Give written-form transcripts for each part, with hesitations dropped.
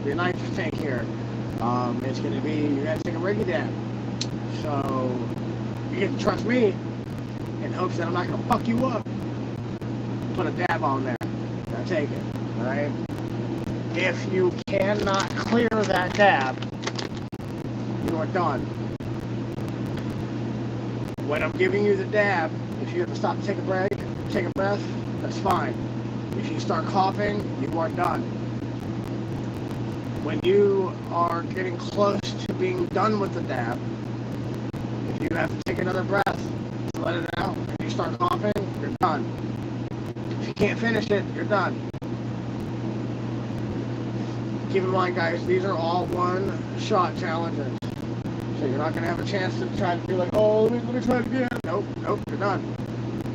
to be a nitrous tank here. It's going to be, you got to take a Reiki dab. So, you get to trust me in hopes that I'm not going to fuck you up. Put a dab on there. Now take it. Alright? If you cannot clear that dab, you are done. When I'm giving you the dab, if you have to stop and take a break, take a breath, that's fine. If you start coughing, you are done. When you are getting close to being done with the dab, if you have to take another breath, let it out, and you start coughing, you're done. If you can't finish it, you're done. Keep in mind, guys, these are all one-shot challenges. So you're not going to have a chance to try to be like, oh, let me try it again. Nope, you're done.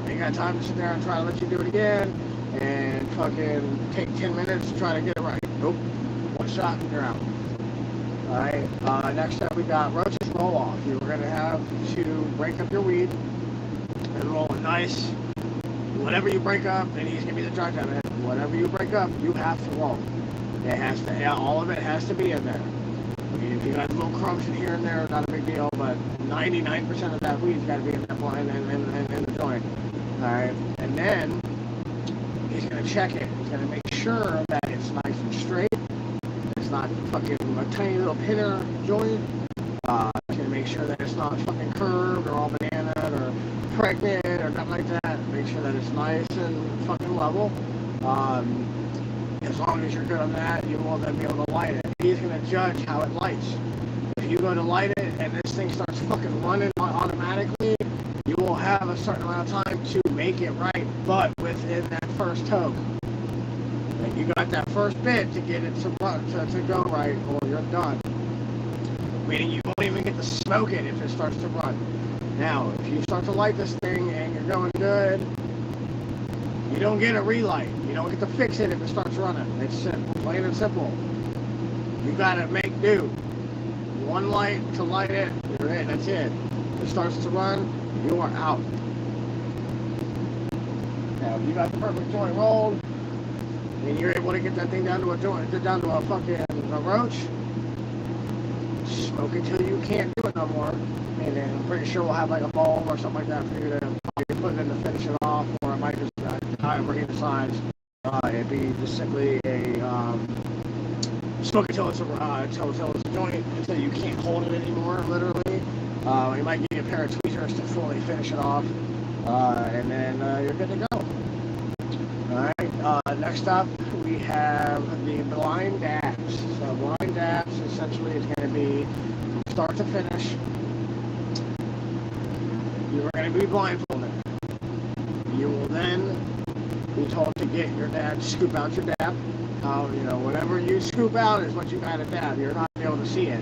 You ain't got time to sit there and try to let you do it again and fucking take 10 minutes to try to get it right. Nope. One shot and you're out. Alright, next up we got roaches roll off. You're going to have to break up your weed and roll it nice. Whatever you break up, and he's going to be the judge of it, whatever you break up, you have to roll. It has to, all of it has to be in there. I mean, if you got little crumbs in here and there, not a big deal, but 99% of that weed's got to be in that blind and in the joint. Alright, and then he's going to check it. He's going to make sure that it's nice and straight. It's not fucking a tiny little pinner joint. He's going to make sure that it's not fucking curved or all banana or pregnant or nothing like that. Make sure that it's nice and fucking level. As long as you're good on that, you will then be able to light it. He's going to judge how it lights. If you go to light it and this thing starts fucking running automatically, you will have a certain amount of time to make it right, but within that first toke. And you got that first bit to get it to run, to go right, or you're done. Meaning you won't even get to smoke it if it starts to run. Now, if you start to light this thing and you're going good, you don't get a relight. You don't get to fix it if it starts running. It's simple, plain and simple. You gotta make do. One light to light it, you're in, that's it. If it starts to run, you are out. Now, if you got the perfect joint rolled, and you're able to get that thing down to a joint, down to a fucking roach, smoke it till you can't do it no more. And then I'm pretty sure we'll have like a bowl or something like that for you to put it in to finish it off, or it might just die over either sides. It'd be just simply a smoke it till it's a joint until you can't hold it anymore, literally. We might give you a pair of tweezers to fully finish it off, and then you're good to go. Alright, next up we have the blind dabs. So blind dabs essentially is going to be from start to finish. You're going to be blindfolded. You will then be told to get your dab, scoop out your dab. Whatever you scoop out is what you got to dab. You're not able to see it.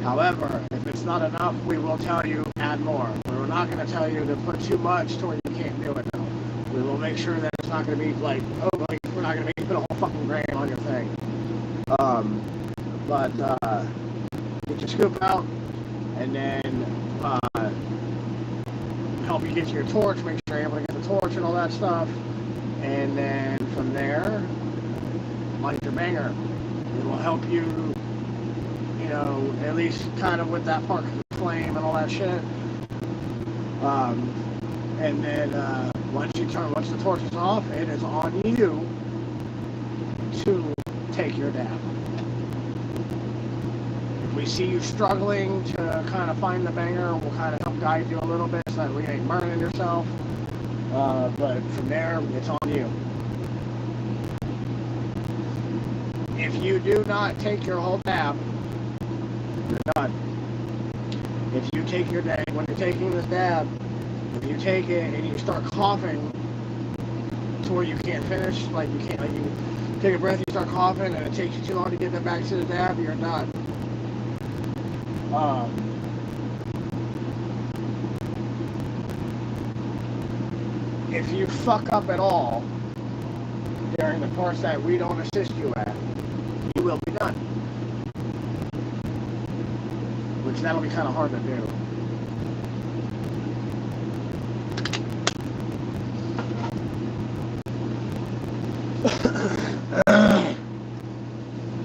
However, if it's not enough, we will tell you add more. We're not going to tell you to put too much to where you can't do it now. We will make sure that it's not going to be like, we're not going to make you put a whole fucking gram on your thing. Get your scoop out, and then help you get to your torch, make sure you're able to get the torch and all that stuff. And then from there, light your banger. It will help you, at least kind of with that part of the flame and all that shit. And then once the torch is off, it is on you to take your dab. If we see you struggling to kind of find the banger, we'll kind of help guide you a little bit so that we ain't burning yourself. But from there, it's on you. If you do not take your whole dab, you're done. If you take your dab, when you're taking this dab, if you take it and you start coughing to where you can't finish, like you take a breath, you start coughing, and it takes you too long to get that back to the dab, you're done. If you fuck up at all during the course that we don't assist you at, you will be done. Which that'll be kind of hard to do.